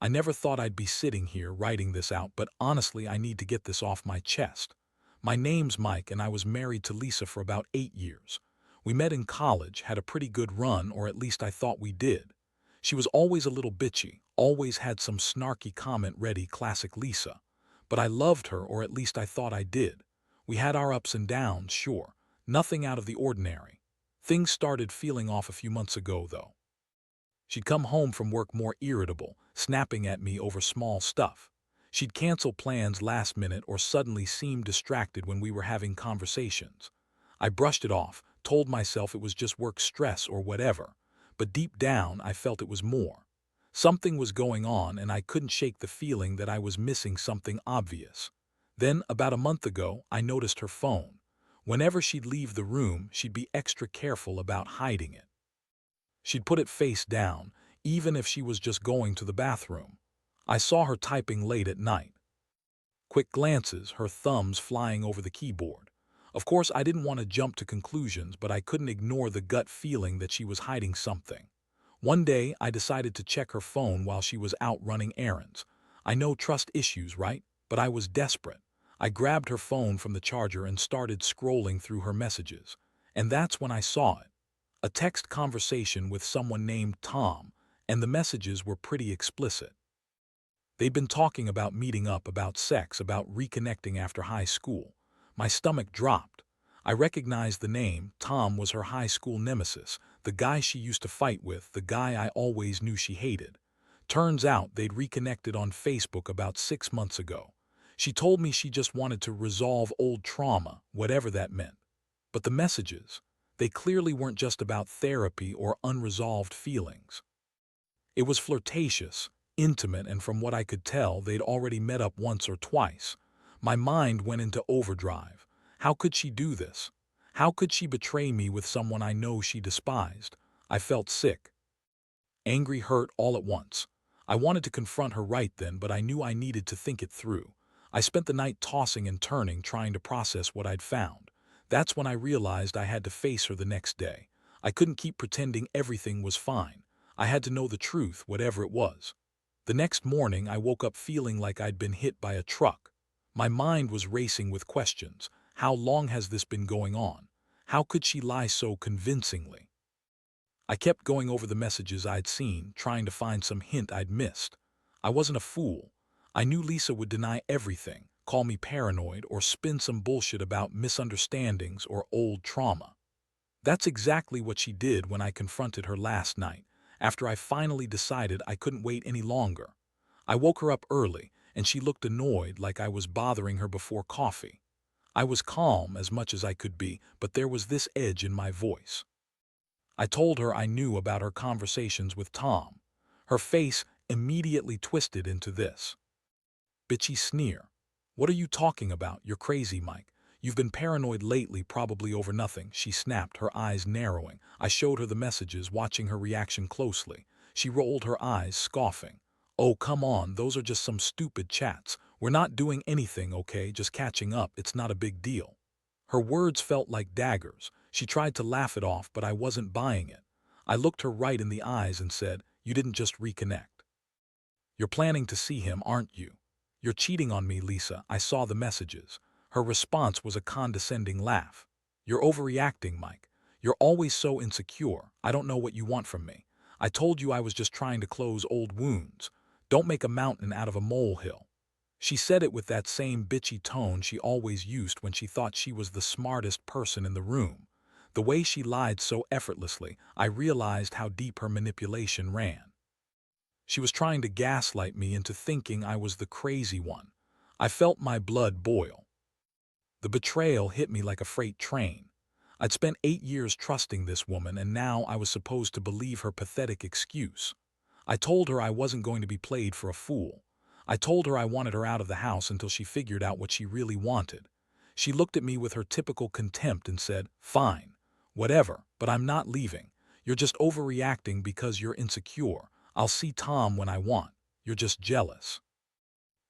I never thought I'd be sitting here writing this out, but honestly, I need to get this off my chest. My name's Mike, and I was married to Lisa for about 8 years. We met in college, had a pretty good run, or at least I thought we did. She was always a little bitchy, always had some snarky comment ready, classic Lisa. But I loved her, or at least I thought I did. We had our ups and downs, sure. Nothing out of the ordinary. Things started feeling off a few months ago, though. She'd come home from work more irritable, snapping at me over small stuff. She'd cancel plans last minute or suddenly seem distracted when we were having conversations. I brushed it off, told myself it was just work stress or whatever, but deep down I felt it was more. Something was going on and I couldn't shake the feeling that I was missing something obvious. Then, about a month ago, I noticed her phone. Whenever she'd leave the room, she'd be extra careful about hiding it. She'd put it face down, even if she was just going to the bathroom. I saw her typing late at night. Quick glances, her thumbs flying over the keyboard. Of course, I didn't want to jump to conclusions, but I couldn't ignore the gut feeling that she was hiding something. One day, I decided to check her phone while she was out running errands. I know trust issues, right? But I was desperate. I grabbed her phone from the charger and started scrolling through her messages. And that's when I saw it. A text conversation with someone named Tom, and the messages were pretty explicit. They'd been talking about meeting up, about sex, about reconnecting after high school. My stomach dropped. I recognized the name. Tom was her high school nemesis, the guy she used to fight with, the guy I always knew she hated. Turns out they'd reconnected on Facebook about 6 months ago. She told me she just wanted to resolve old trauma, whatever that meant. But the messages, they clearly weren't just about therapy or unresolved feelings. It was flirtatious, intimate, and from what I could tell, they'd already met up once or twice. My mind went into overdrive. How could she do this? How could she betray me with someone I know she despised? I felt sick. Angry, hurt, all at once. I wanted to confront her right then, but I knew I needed to think it through. I spent the night tossing and turning, trying to process what I'd found. That's when I realized I had to face her the next day. I couldn't keep pretending everything was fine. I had to know the truth, whatever it was. The next morning, I woke up feeling like I'd been hit by a truck. My mind was racing with questions. How long has this been going on? How could she lie so convincingly? I kept going over the messages I'd seen, trying to find some hint I'd missed. I wasn't a fool. I knew Lisa would deny everything, call me paranoid, or spin some bullshit about misunderstandings or old trauma. That's exactly what she did when I confronted her last night, after I finally decided I couldn't wait any longer. I woke her up early, and she looked annoyed, like I was bothering her before coffee. I was calm as much as I could be, but there was this edge in my voice. I told her I knew about her conversations with Tom. Her face immediately twisted into this bitchy sneer. "What are you talking about? You're crazy, Mike. You've been paranoid lately, probably over nothing," she snapped, her eyes narrowing. I showed her the messages, watching her reaction closely. She rolled her eyes, scoffing. "Oh, come on, those are just some stupid chats. We're not doing anything, okay? Just catching up. It's not a big deal." Her words felt like daggers. She tried to laugh it off, but I wasn't buying it. I looked her right in the eyes and said, "You didn't just reconnect. You're planning to see him, aren't you?" "You're cheating on me, Lisa. I saw the messages." Her response was a condescending laugh. "You're overreacting, Mike. You're always so insecure. I don't know what you want from me. I told you I was just trying to close old wounds. Don't make a mountain out of a molehill." She said it with that same bitchy tone she always used when she thought she was the smartest person in the room. The way she lied so effortlessly, I realized how deep her manipulation ran. She was trying to gaslight me into thinking I was the crazy one. I felt my blood boil. The betrayal hit me like a freight train. I'd spent 8 years trusting this woman, and now I was supposed to believe her pathetic excuse. I told her I wasn't going to be played for a fool. I told her I wanted her out of the house until she figured out what she really wanted. She looked at me with her typical contempt and said, "Fine, whatever, but I'm not leaving. You're just overreacting because you're insecure. I'll see Tom when I want. You're just jealous."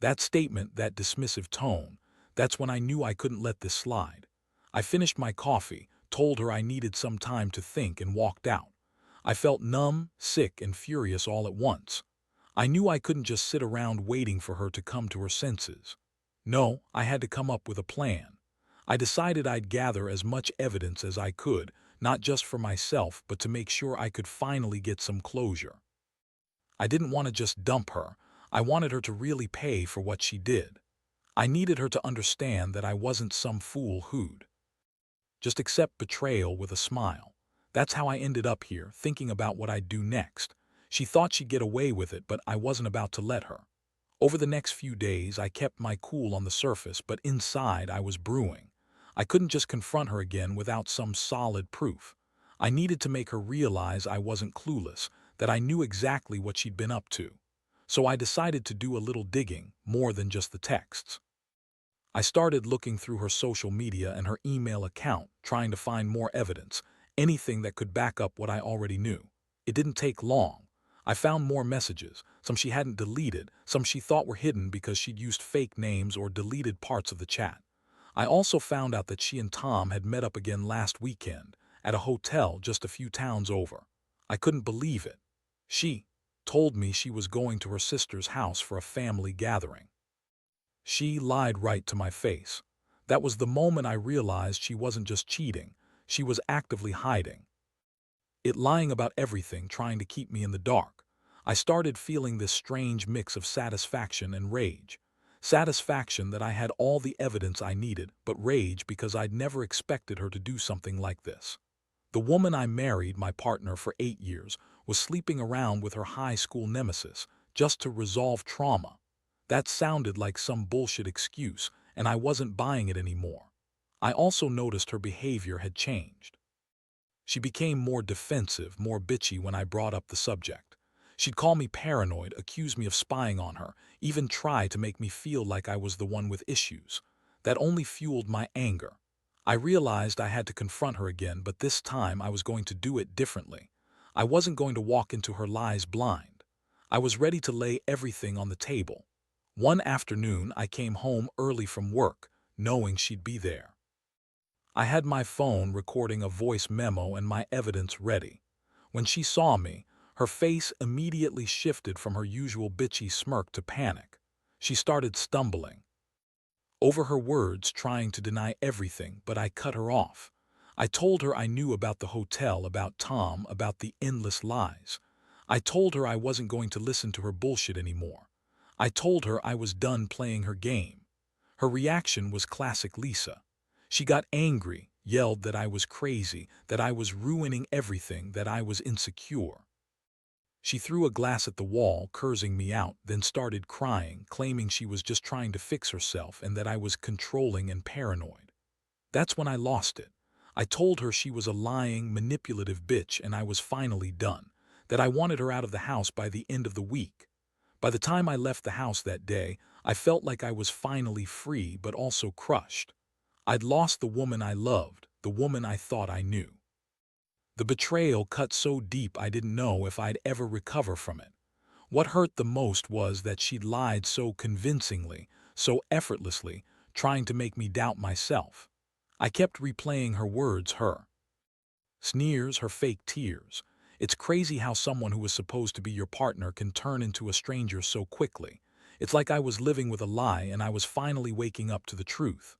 That statement, that dismissive tone, that's when I knew I couldn't let this slide. I finished my coffee, told her I needed some time to think, and walked out. I felt numb, sick, and furious all at once. I knew I couldn't just sit around waiting for her to come to her senses. No, I had to come up with a plan. I decided I'd gather as much evidence as I could, not just for myself, but to make sure I could finally get some closure. I didn't want to just dump her. I wanted her to really pay for what she did. I needed her to understand that I wasn't some fool who'd just accept betrayal with a smile. That's how I ended up here, thinking about what I'd do next. She thought she'd get away with it, but I wasn't about to let her. Over the next few days, I kept my cool on the surface, but inside I was brewing. I couldn't just confront her again without some solid proof. I needed to make her realize I wasn't clueless, that I knew exactly what she'd been up to. So I decided to do a little digging, more than just the texts. I started looking through her social media and her email account, trying to find more evidence, anything that could back up what I already knew. It didn't take long. I found more messages, some she hadn't deleted, some she thought were hidden because she'd used fake names or deleted parts of the chat. I also found out that she and Tom had met up again last weekend, at a hotel just a few towns over. I couldn't believe it. She told me she was going to her sister's house for a family gathering. She lied right to my face. That was the moment I realized she wasn't just cheating, she was actively hiding. It lying about everything, trying to keep me in the dark. I started feeling this strange mix of satisfaction and rage. Satisfaction that I had all the evidence I needed, but rage because I'd never expected her to do something like this. The woman I married, my partner for 8 years, was sleeping around with her high school nemesis, just to resolve trauma. That sounded like some bullshit excuse, and I wasn't buying it anymore. I also noticed her behavior had changed. She became more defensive, more bitchy when I brought up the subject. She'd call me paranoid, accuse me of spying on her, even try to make me feel like I was the one with issues. That only fueled my anger. I realized I had to confront her again, but this time I was going to do it differently. I wasn't going to walk into her lies blind. I was ready to lay everything on the table. One afternoon, I came home early from work, knowing she'd be there. I had my phone recording a voice memo and my evidence ready. When she saw me, her face immediately shifted from her usual bitchy smirk to panic. She started stumbling over her words, trying to deny everything, but I cut her off. I told her I knew about the hotel, about Tom, about the endless lies. I told her I wasn't going to listen to her bullshit anymore. I told her I was done playing her game. Her reaction was classic Lisa. She got angry, yelled that I was crazy, that I was ruining everything, that I was insecure. She threw a glass at the wall, cursing me out, then started crying, claiming she was just trying to fix herself and that I was controlling and paranoid. That's when I lost it. I told her she was a lying, manipulative bitch and I was finally done, that I wanted her out of the house by the end of the week. By the time I left the house that day, I felt like I was finally free but also crushed. I'd lost the woman I loved, the woman I thought I knew. The betrayal cut so deep I didn't know if I'd ever recover from it. What hurt the most was that she'd lied so convincingly, so effortlessly, trying to make me doubt myself. I kept replaying her words, her sneers, her fake tears. It's crazy how someone who was supposed to be your partner can turn into a stranger so quickly. It's like I was living with a lie and I was finally waking up to the truth.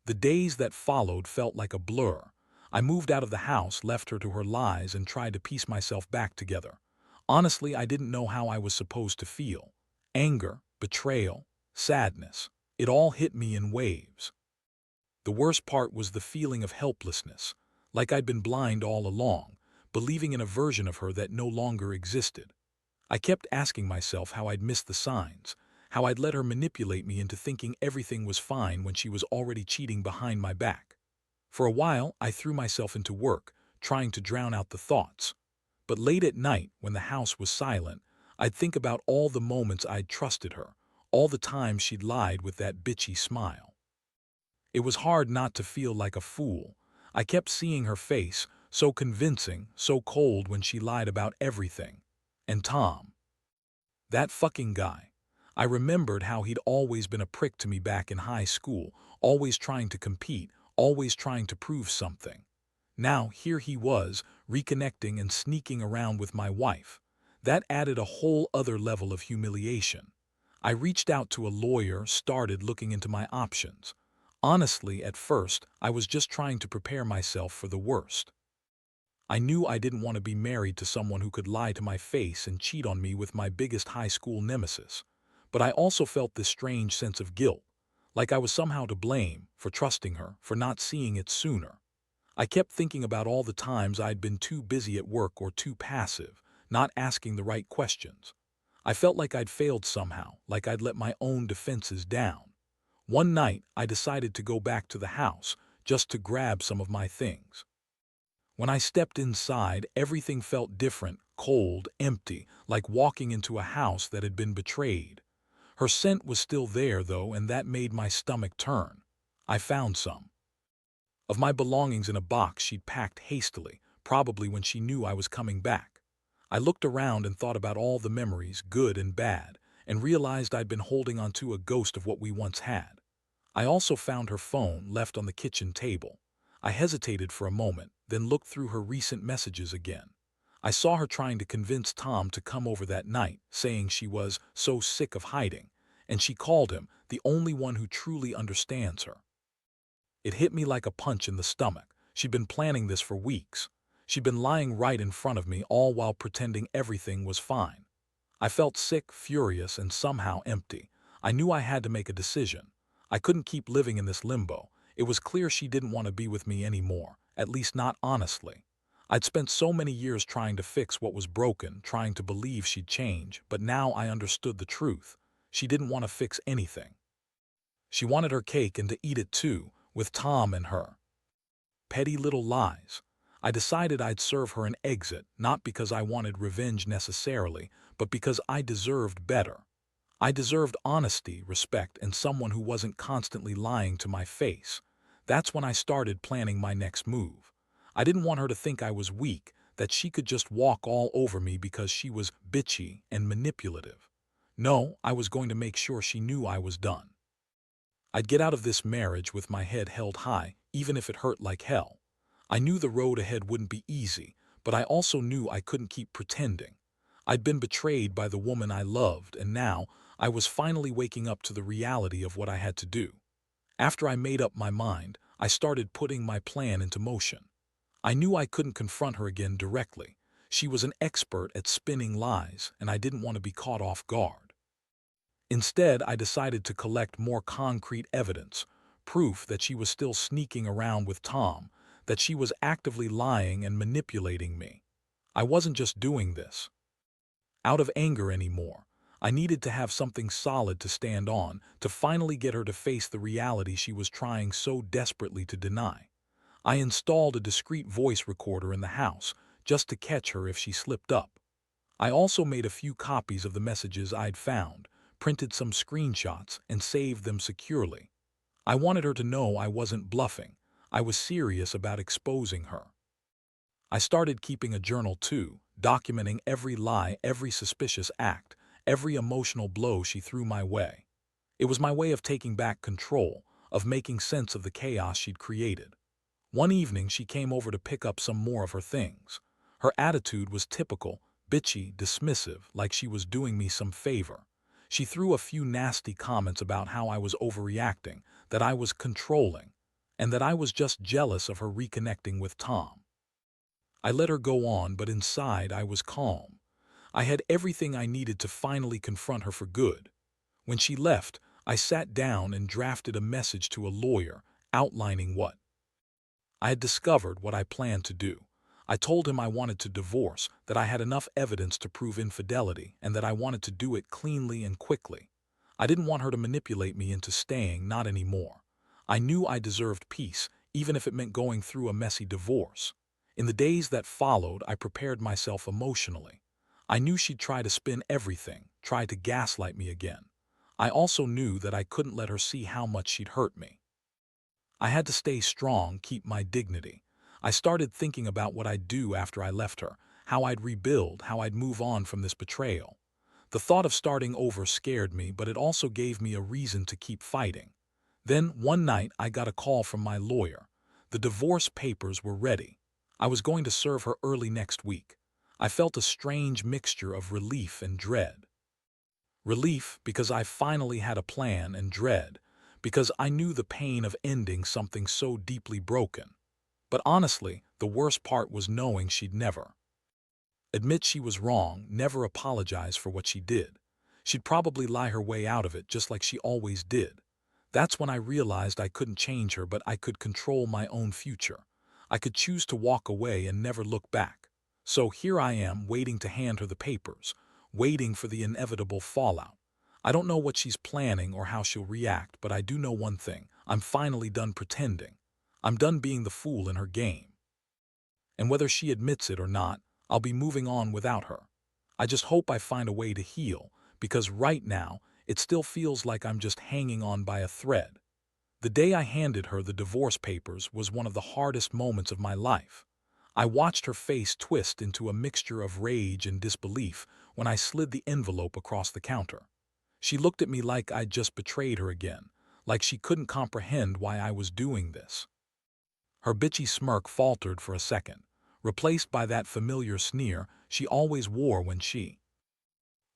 The days that followed felt like a blur. I moved out of the house, left her to her lies, and tried to piece myself back together. Honestly, I didn't know how I was supposed to feel. Anger, betrayal, sadness. It all hit me in waves. The worst part was the feeling of helplessness, like I'd been blind all along, believing in a version of her that no longer existed. I kept asking myself how I'd missed the signs, how I'd let her manipulate me into thinking everything was fine when she was already cheating behind my back. For a while, I threw myself into work, trying to drown out the thoughts. But late at night, when the house was silent, I'd think about all the moments I'd trusted her, all the times she'd lied with that bitchy smile. It was hard not to feel like a fool. I kept seeing her face, so convincing, so cold when she lied about everything. And Tom. That fucking guy. I remembered how he'd always been a prick to me back in high school, always trying to compete, always trying to prove something. Now, here he was, reconnecting and sneaking around with my wife. That added a whole other level of humiliation. I reached out to a lawyer, started looking into my options. Honestly, at first, I was just trying to prepare myself for the worst. I knew I didn't want to be married to someone who could lie to my face and cheat on me with my biggest high school nemesis. But I also felt this strange sense of guilt, like I was somehow to blame for trusting her, for not seeing it sooner. I kept thinking about all the times I'd been too busy at work or too passive, not asking the right questions. I felt like I'd failed somehow, like I'd let my own defenses down. One night, I decided to go back to the house, just to grab some of my things. When I stepped inside, everything felt different, cold, empty, like walking into a house that had been betrayed. Her scent was still there, though, and that made my stomach turn. I found some of my belongings in a box she'd packed hastily, probably when she knew I was coming back. I looked around and thought about all the memories, good and bad, and realized I'd been holding onto a ghost of what we once had. I also found her phone left on the kitchen table. I hesitated for a moment, then looked through her recent messages again. I saw her trying to convince Tom to come over that night, saying she was so sick of hiding, and she called him the only one who truly understands her. It hit me like a punch in the stomach. She'd been planning this for weeks. She'd been lying right in front of me, all while pretending everything was fine. I felt sick, furious, and somehow empty. I knew I had to make a decision. I couldn't keep living in this limbo. It was clear she didn't want to be with me anymore, at least not honestly. I'd spent so many years trying to fix what was broken, trying to believe she'd change, but now I understood the truth. She didn't want to fix anything. She wanted her cake and to eat it too, with Tom and her. Petty little lies. I decided I'd serve her an exit, not because I wanted revenge necessarily, but because I deserved better. I deserved honesty, respect, and someone who wasn't constantly lying to my face. That's when I started planning my next move. I didn't want her to think I was weak, that she could just walk all over me because she was bitchy and manipulative. No, I was going to make sure she knew I was done. I'd get out of this marriage with my head held high, even if it hurt like hell. I knew the road ahead wouldn't be easy, but I also knew I couldn't keep pretending. I'd been betrayed by the woman I loved, and now I was finally waking up to the reality of what I had to do. After I made up my mind, I started putting my plan into motion. I knew I couldn't confront her again directly. She was an expert at spinning lies, and I didn't want to be caught off guard. Instead, I decided to collect more concrete evidence, proof that she was still sneaking around with Tom, that she was actively lying and manipulating me. I wasn't just doing this out of anger anymore. I needed to have something solid to stand on, to finally get her to face the reality she was trying so desperately to deny. I installed a discreet voice recorder in the house, just to catch her if she slipped up. I also made a few copies of the messages I'd found, printed some screenshots, and saved them securely. I wanted her to know I wasn't bluffing. I was serious about exposing her. I started keeping a journal too, documenting every lie, every suspicious act, every emotional blow she threw my way. It was my way of taking back control, of making sense of the chaos she'd created. One evening, she came over to pick up some more of her things. Her attitude was typical, bitchy, dismissive, like she was doing me some favor. She threw a few nasty comments about how I was overreacting, that I was controlling, and that I was just jealous of her reconnecting with Tom. I let her go on, but inside I was calm. I had everything I needed to finally confront her for good. When she left, I sat down and drafted a message to a lawyer, outlining what I had discovered, what I planned to do. I told him I wanted to divorce, that I had enough evidence to prove infidelity, and that I wanted to do it cleanly and quickly. I didn't want her to manipulate me into staying, not anymore. I knew I deserved peace, even if it meant going through a messy divorce. In the days that followed, I prepared myself emotionally. I knew she'd try to spin everything, try to gaslight me again. I also knew that I couldn't let her see how much she'd hurt me. I had to stay strong, keep my dignity. I started thinking about what I'd do after I left her, how I'd rebuild, how I'd move on from this betrayal. The thought of starting over scared me, but it also gave me a reason to keep fighting. Then, one night, I got a call from my lawyer. The divorce papers were ready. I was going to serve her early next week. I felt a strange mixture of relief and dread. Relief because I finally had a plan, and dread because I knew the pain of ending something so deeply broken. But honestly, the worst part was knowing she'd never admit she was wrong, never apologize for what she did. She'd probably lie her way out of it just like she always did. That's when I realized I couldn't change her, but I could control my own future. I could choose to walk away and never look back. So here I am, waiting to hand her the papers, waiting for the inevitable fallout. I don't know what she's planning or how she'll react, but I do know one thing. I'm finally done pretending. I'm done being the fool in her game. And whether she admits it or not, I'll be moving on without her. I just hope I find a way to heal, because right now, it still feels like I'm just hanging on by a thread. The day I handed her the divorce papers was one of the hardest moments of my life. I watched her face twist into a mixture of rage and disbelief when I slid the envelope across the counter. She looked at me like I'd just betrayed her again, like she couldn't comprehend why I was doing this. Her bitchy smirk faltered for a second, replaced by that familiar sneer she always wore when she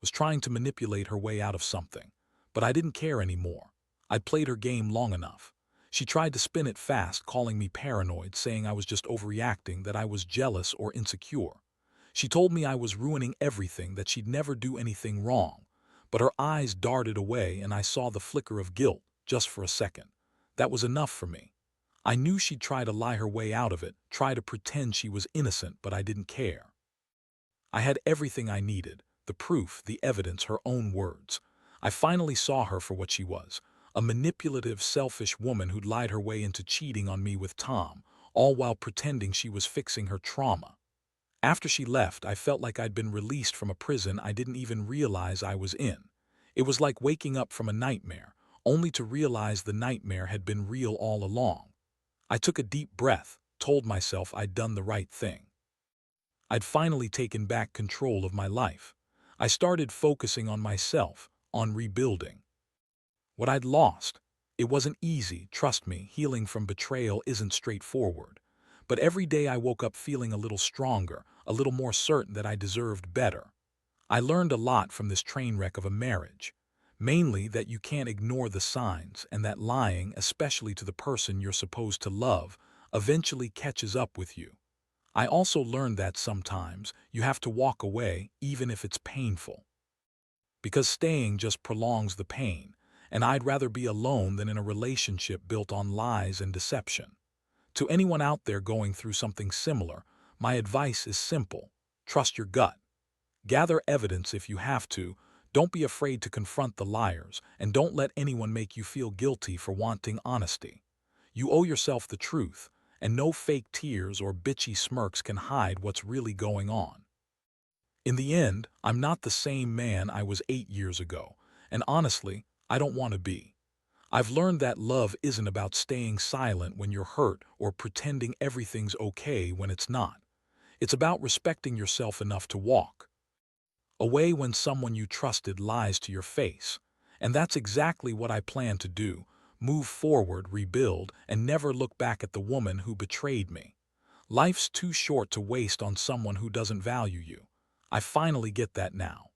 was trying to manipulate her way out of something. But I didn't care anymore. I'd played her game long enough. She tried to spin it fast, calling me paranoid, saying I was just overreacting, that I was jealous or insecure. She told me I was ruining everything, that she'd never do anything wrong. But her eyes darted away and I saw the flicker of guilt, just for a second. That was enough for me. I knew she'd try to lie her way out of it, try to pretend she was innocent, but I didn't care. I had everything I needed, the proof, the evidence, her own words. I finally saw her for what she was, a manipulative, selfish woman who'd lied her way into cheating on me with Tom, all while pretending she was fixing her trauma. After she left, I felt like I'd been released from a prison I didn't even realize I was in. It was like waking up from a nightmare, only to realize the nightmare had been real all along. I took a deep breath, told myself I'd done the right thing. I'd finally taken back control of my life. I started focusing on myself, on rebuilding what I'd lost. It wasn't easy, trust me, healing from betrayal isn't straightforward. But every day I woke up feeling a little stronger, a little more certain that I deserved better. I learned a lot from this train wreck of a marriage. Mainly that you can't ignore the signs, and that lying, especially to the person you're supposed to love, eventually catches up with you. I also learned that sometimes you have to walk away, even if it's painful. Because staying just prolongs the pain, and I'd rather be alone than in a relationship built on lies and deception. To anyone out there going through something similar, my advice is simple. Trust your gut. Gather evidence if you have to. Don't be afraid to confront the liars, and don't let anyone make you feel guilty for wanting honesty. You owe yourself the truth, and no fake tears or bitchy smirks can hide what's really going on. In the end, I'm not the same man I was 8 years ago, and honestly, I don't want to be. I've learned that love isn't about staying silent when you're hurt or pretending everything's okay when it's not. It's about respecting yourself enough to walk away when someone you trusted lies to your face. And that's exactly what I plan to do. Move forward, rebuild, and never look back at the woman who betrayed me. Life's too short to waste on someone who doesn't value you. I finally get that now.